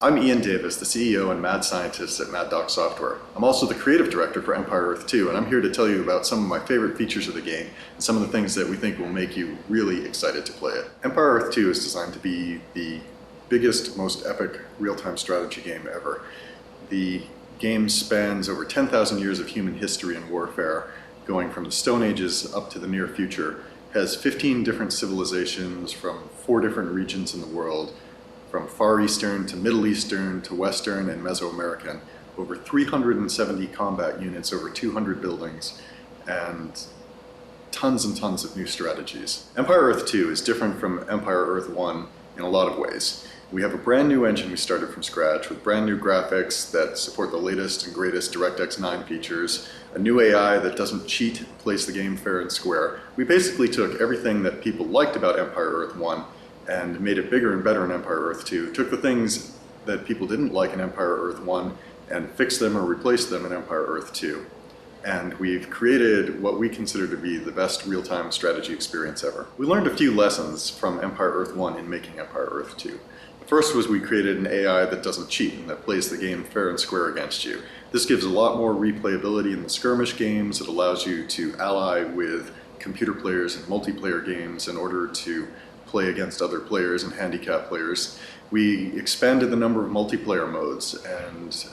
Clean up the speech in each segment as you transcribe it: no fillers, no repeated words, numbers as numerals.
I'm Ian Davis, the CEO and mad scientist at Mad Dog Software. I'm also the creative director for Empire Earth 2, and I'm here to tell you about some of my favorite features of the game and some of the things that we think will make you really excited to play it. Empire Earth 2 is designed to be the biggest, most epic real-time strategy game ever. The game spans over 10,000 years of human history and warfare, going from the Stone Ages up to the near future, has 15 different civilizations from 4 different regions in the world, from Far Eastern to Middle Eastern to Western and Mesoamerican, over 370 combat units, over 200 buildings, and tons of new strategies. Empire Earth 2 is different from Empire Earth 1 in a lot of ways. We have a brand new engine we started from scratch with brand new graphics that support the latest and greatest DirectX 9 features, a new AI that doesn't cheat, plays the game fair and square. We basically took everything that people liked about Empire Earth 1 and made it bigger and better in Empire Earth 2, took the things that people didn't like in Empire Earth 1 and fixed them or replaced them in Empire Earth 2. And we've created what we consider to be the best real-time strategy experience ever. We learned a few lessons from Empire Earth 1 in making Empire Earth 2. The first was we created an AI that doesn't cheat and that plays the game fair and square against you. This gives a lot more replayability in the skirmish games. It allows you to ally with computer players in multiplayer games in order to play against other players and handicap players. We expanded the number of multiplayer modes and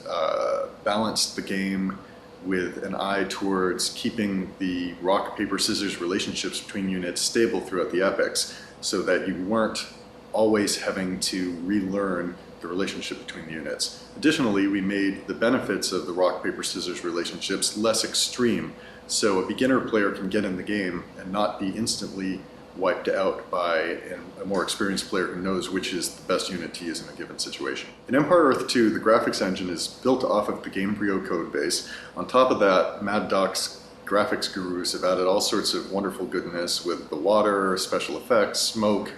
balanced the game with an eye towards keeping the rock, paper, scissors relationships between units stable throughout the epics so that you weren't always having to relearn the relationship between the units. Additionally, we made the benefits of the rock, paper, scissors relationships less extreme so a beginner player can get in the game and not be instantly wiped out by a more experienced player who knows which is the best unit to use in a given situation. In Empire Earth 2, the graphics engine is built off of the Gamebryo code base. On top of that, Mad Doc's graphics gurus have added all sorts of wonderful goodness with the water, special effects, smoke,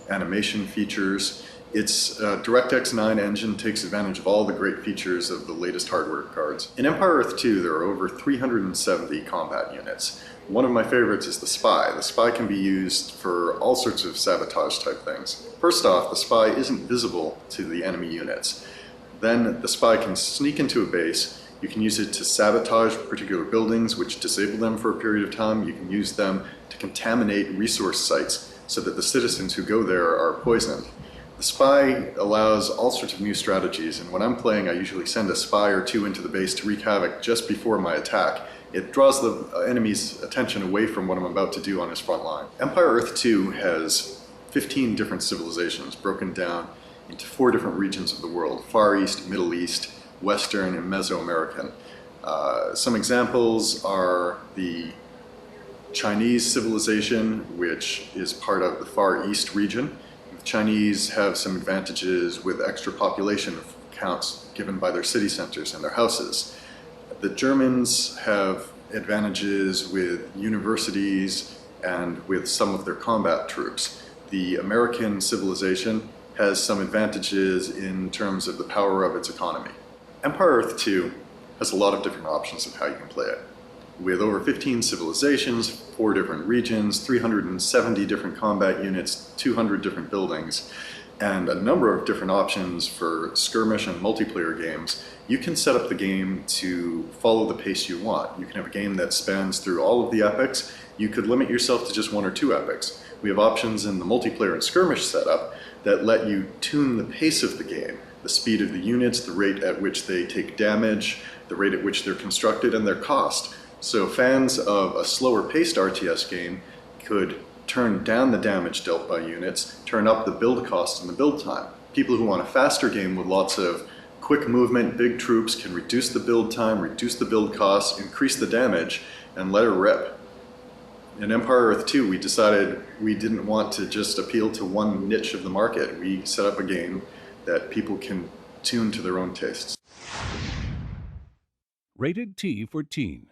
animation features. Its DirectX 9 engine takes advantage of all the great features of the latest hardware cards. In Empire Earth 2, there are over 370 combat units. One of my favorites is the Spy. The Spy can be used for all sorts of sabotage type things. First off, the Spy isn't visible to the enemy units. Then the Spy can sneak into a base. You can use it to sabotage particular buildings, which disable them for a period of time. You can use them to contaminate resource sites so that the citizens who go there are poisoned. The Spy allows all sorts of new strategies, and when I'm playing, I usually send a spy or two into the base to wreak havoc just before my attack. It draws the enemy's attention away from what I'm about to do on his front line. Empire Earth 2 has 15 different civilizations broken down into 4 different regions of the world: Far East, Middle East, Western, and Mesoamerican. Some examples are the Chinese civilization, which is part of the Far East region. The Chinese have some advantages with extra population counts given by their city centers and their houses. The Germans have advantages with universities and with some of their combat troops. The American civilization has some advantages in terms of the power of its economy. Empire Earth 2 has a lot of different options of how you can play it. With over 15 civilizations, 4 different regions, 370 different combat units, 200 different buildings, and a number of different options for skirmish and multiplayer games, you can set up the game to follow the pace you want. You can have a game that spans through all of the epics. You could limit yourself to just 1 or 2 epics. We have options in the multiplayer and skirmish setup that let you tune the pace of the game, the speed of the units, the rate at which they take damage, the rate at which they're constructed, and their cost. So fans of a slower paced RTS game could turn down the damage dealt by units, turn up the build cost and the build time. People who want a faster game with lots of quick movement, big troops can reduce the build time, reduce the build cost, increase the damage, and let her rip. In Empire Earth 2, we decided we didn't want to just appeal to one niche of the market. We set up a game that people can tune to their own tastes. Rated T for Teen.